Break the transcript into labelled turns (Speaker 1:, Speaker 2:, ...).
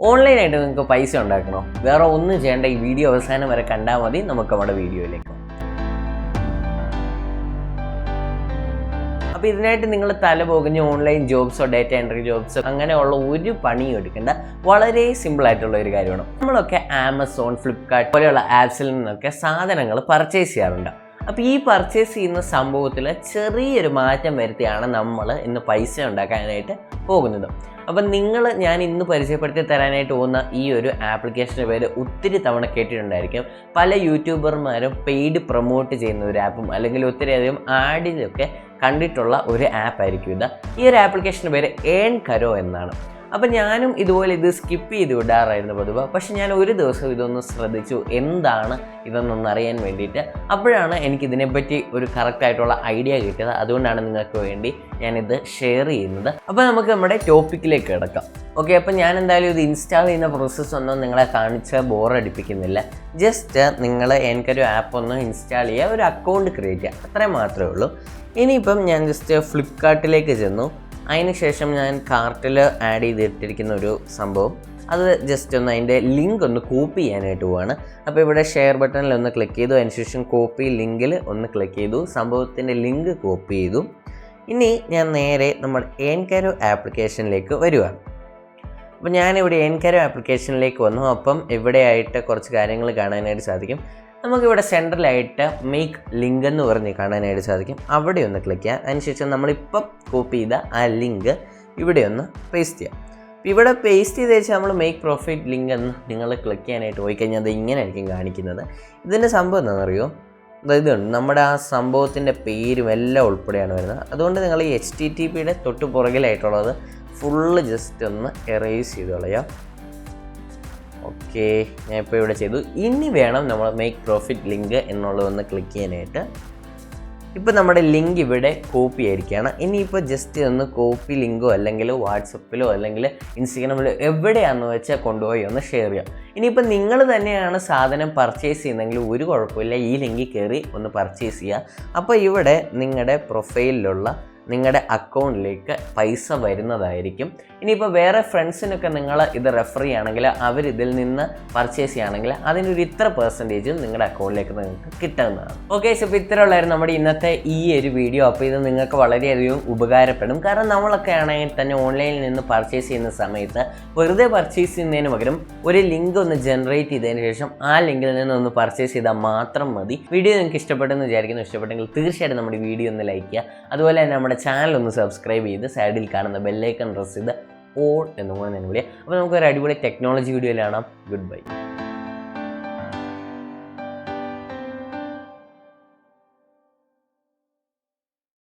Speaker 1: ഓൺലൈനായിട്ട് നിങ്ങൾക്ക് പൈസ ഉണ്ടാക്കണോ? വേറെ ഒന്നും ചെയ്യേണ്ട, ഈ വീഡിയോ അവസാനം വരെ കണ്ടാൽ മതി. നമുക്ക് നമ്മുടെ വീഡിയോയിലേക്ക്. അപ്പോൾ ഇതിനായിട്ട് നിങ്ങൾ തല പോകുന്ന ഓൺലൈൻ ജോബ്സോ ഡേറ്റ എൻട്രി ജോബ്സോ അങ്ങനെയുള്ള ഒരു പണിയും എടുക്കേണ്ട, വളരെ സിമ്പിളായിട്ടുള്ള ഒരു കാര്യമാണ്. നമ്മളൊക്കെ ആമസോൺ, ഫ്ലിപ്കാർട്ട് പോലെയുള്ള ആപ്സിൽ നിന്നൊക്കെ സാധനങ്ങൾ പർച്ചേസ് ചെയ്യാറുണ്ട്. അപ്പോൾ ഈ പർച്ചേസ് ചെയ്യുന്ന സംഭവത്തിൽ ചെറിയൊരു മാറ്റം വരുത്തിയാണ് നമ്മൾ ഇന്ന് പൈസ ഉണ്ടാക്കാനായിട്ട് പോകുന്നത്. അപ്പം ഞാൻ ഇന്ന് പരിചയപ്പെടുത്തി തരാനായിട്ട് പോകുന്ന ഈ ഒരു ആപ്ലിക്കേഷൻ്റെ പേര് ഒത്തിരി തവണ കേട്ടിട്ടുണ്ടായിരിക്കും. പല യൂട്യൂബർമാരും പെയ്ഡ് പ്രൊമോട്ട് ചെയ്യുന്ന ഒരു ആപ്പും അല്ലെങ്കിൽ ഒത്തിരിയധികം ആഡിലൊക്കെ കണ്ടിട്ടുള്ള ഒരു ആപ്പായിരിക്കും ഇത്. ഈ ഒരു ആപ്ലിക്കേഷൻ്റെ പേര് ഏൺ കരോ എന്നാണ്. അപ്പം ഞാനും ഇതുപോലെ ഇത് സ്കിപ്പ് ചെയ്ത് വിടാറായിരുന്നു പതിവ്. പക്ഷെ ഞാൻ ഒരു ദിവസം ഇതൊന്ന് ശ്രദ്ധിച്ചു, എന്താണ് ഇതെന്നൊന്ന് അറിയാൻ വേണ്ടിയിട്ട്. അപ്പോഴാണ് എനിക്കിതിനെപ്പറ്റി ഒരു കറക്റ്റായിട്ടുള്ള ഐഡിയ കിട്ടിയത്. അതുകൊണ്ടാണ് നിങ്ങൾക്ക് വേണ്ടി ഞാനിത് ഷെയർ ചെയ്യുന്നത്. അപ്പോൾ നമുക്ക് നമ്മുടെ ടോപ്പിക്കിലേക്ക് കിടക്കാം. ഓക്കെ, അപ്പോൾ ഞാൻ എന്തായാലും ഇത് ഇൻസ്റ്റാൾ ചെയ്യുന്ന പ്രോസസ്സൊന്നും നിങ്ങളെ കാണിച്ച് ബോറടിപ്പിക്കുന്നില്ല. ജസ്റ്റ് നിങ്ങൾ എനിക്കൊരു ആപ്പ് ഒന്ന് ഇൻസ്റ്റാൾ ചെയ്യുക, ഒരു അക്കൗണ്ട് ക്രിയേറ്റ് ചെയ്യുക, അത്രയും മാത്രമേ ഉള്ളൂ. ഇനിയിപ്പം ഞാൻ ജസ്റ്റ് ഫ്ലിപ്കാർട്ടിലേക്ക് ചെന്നു. അതിനുശേഷം ഞാൻ കാർട്ടിൽ ആഡ് ചെയ്തിട്ടിരിക്കുന്ന ഒരു സംഭവം, അത് ജസ്റ്റ് ഒന്ന് അതിൻ്റെ ലിങ്ക് ഒന്ന് കോപ്പി ചെയ്യാനായിട്ട് പോവാണ്. അപ്പോൾ ഇവിടെ ഷെയർ ബട്ടണിൽ ഒന്ന് ക്ലിക്ക് ചെയ്തു. അതിനുശേഷം കോപ്പി ലിങ്കിൽ ഒന്ന് ക്ലിക്ക് ചെയ്തു. സംഭവത്തിൻ്റെ ലിങ്ക് കോപ്പി ചെയ്തു. ഇനി ഞാൻ നേരെ നമ്മുടെ ഏൺ കരോ ആപ്ലിക്കേഷനിലേക്ക് വരുവാണ്. അപ്പോൾ ഞാനിവിടെ ഏൺ കരോ ആപ്ലിക്കേഷനിലേക്ക് വന്നു. അപ്പം ഇവിടെയായിട്ട് കുറച്ച് കാര്യങ്ങൾ കാണാനായിട്ട് സാധിക്കും. നമുക്കിവിടെ സെൻട്രലായിട്ട് മേക്ക് ലിങ്ക് എന്ന് പറഞ്ഞ് കാണാനായിട്ട് സാധിക്കും. അവിടെ ഒന്ന് ക്ലിക്ക് ചെയ്യുക. അതിനുശേഷം നമ്മളിപ്പം കോപ്പി ചെയ്ത ആ ലിങ്ക് ഇവിടെ ഒന്ന് പേസ്റ്റ് ചെയ്യാം. ഇവിടെ പേസ്റ്റ് ചെയ്ത് വെച്ചാൽ നമ്മൾ മേക്ക് പ്രോഫിറ്റ് ലിങ്ക് എന്ന് നിങ്ങൾ ക്ലിക്ക് ചെയ്യാനായിട്ട് പോയി കഴിഞ്ഞാൽ അത് ഇങ്ങനെ ആയിരിക്കും കാണിക്കുന്നത്. ഇതിൻ്റെ സംഭവം എന്താണെന്നറിയോ? ഇതുണ്ട്, നമ്മുടെ ആ സംഭവത്തിൻ്റെ പേരും എല്ലാം ഉൾപ്പെടെയാണ് വരുന്നത്. അതുകൊണ്ട് നിങ്ങൾ ഈ HTTPയുടെ തൊട്ട് പുറകിലായിട്ടുള്ളത് ഫുള്ള് ജസ്റ്റ് ഒന്ന് എറേസ് ചെയ്ത് കളയാം. ഓക്കെ, ഞാൻ ഇപ്പോൾ ഇവിടെ ചെയ്തു. ഇനി വേണം നമ്മൾ മേക്ക് പ്രോഫിറ്റ് ലിങ്ക് എന്നുള്ളതൊന്ന് ക്ലിക്ക് ചെയ്യാനായിട്ട്. ഇപ്പോൾ നമ്മുടെ ലിങ്ക് ഇവിടെ കോപ്പി ആയിരിക്കുകയാണ്. ഇനിയിപ്പോൾ ജസ്റ്റ് ഒന്ന് കോപ്പി ലിങ്കോ അല്ലെങ്കിൽ വാട്സപ്പിലോ അല്ലെങ്കിൽ ഇൻസ്റ്റഗ്രാമിലോ എവിടെയാണെന്ന് വെച്ചാൽ കൊണ്ടുപോയി ഒന്ന് ഷെയർ ചെയ്യാം. ഇനിയിപ്പോൾ നിങ്ങൾ തന്നെയാണ് സാധനം പർച്ചേസ് ചെയ്യുന്നതെങ്കിൽ ഒരു കുഴപ്പമില്ല, ഈ ലിങ്കിൽ കയറി ഒന്ന് പർച്ചേസ് ചെയ്യുക. അപ്പോൾ ഇവിടെ നിങ്ങളുടെ പ്രൊഫൈലിലുള്ള നിങ്ങളുടെ അക്കൗണ്ടിലേക്ക് പൈസ വരുന്നതായിരിക്കും. ഇനിയിപ്പോൾ വേറെ ഫ്രണ്ട്സിനൊക്കെ നിങ്ങൾ ഇത് റെഫർ ചെയ്യുകയാണെങ്കിൽ അവരിതിൽ നിന്ന് പർച്ചേസ് ചെയ്യുകയാണെങ്കിൽ അതിനൊരു ഇത്ര പെർസെൻറ്റേജും നിങ്ങളുടെ അക്കൗണ്ടിലേക്ക് നിങ്ങൾക്ക് കിട്ടുന്നതാണ്. ഓക്കെ, സോ ഇപ്പോൾ ഇത്രയുള്ളായിരുന്നു നമ്മുടെ ഇന്നത്തെ ഈ ഒരു വീഡിയോ. അപ്പോൾ ഇത് നിങ്ങൾക്ക് വളരെയധികം ഉപകാരപ്പെടും. കാരണം നമ്മളൊക്കെ ആണെങ്കിൽ തന്നെ ഓൺലൈനിൽ നിന്ന് പർച്ചേസ് ചെയ്യുന്ന സമയത്ത് വെറുതെ പർച്ചേസ് ചെയ്യുന്നതിന് പകരം ഒരു ലിങ്ക് ഒന്ന് ജനറേറ്റ് ചെയ്തതിന് ശേഷം ആ ലിങ്കിൽ നിന്ന് ഒന്ന് പർച്ചേസ് ചെയ്താൽ മാത്രം മതി. വീഡിയോ നിങ്ങൾക്ക് ഇഷ്ടപ്പെട്ടെന്ന് വിചാരിക്കുന്നു. ഇഷ്ടപ്പെട്ടെങ്കിൽ തീർച്ചയായിട്ടും നമ്മുടെ വീഡിയോ ഒന്ന് ലൈക്ക് ചെയ്യുക. അതുപോലെ തന്നെ നമ്മുടെ ചാനൽ ഒന്ന് സബ്സ്ക്രൈബ് ചെയ്ത് സൈഡിൽ കാണുന്ന ബെല്ലൈക്കൺ പ്രസ് ചെയ്ത് ഓൾ എന്നും കൂടെ തന്നെ വിളിക്കുക. അപ്പോൾ നമുക്കൊരു അടിപൊളി ടെക്നോളജി വീഡിയോയിൽ കാണാം. Good bye.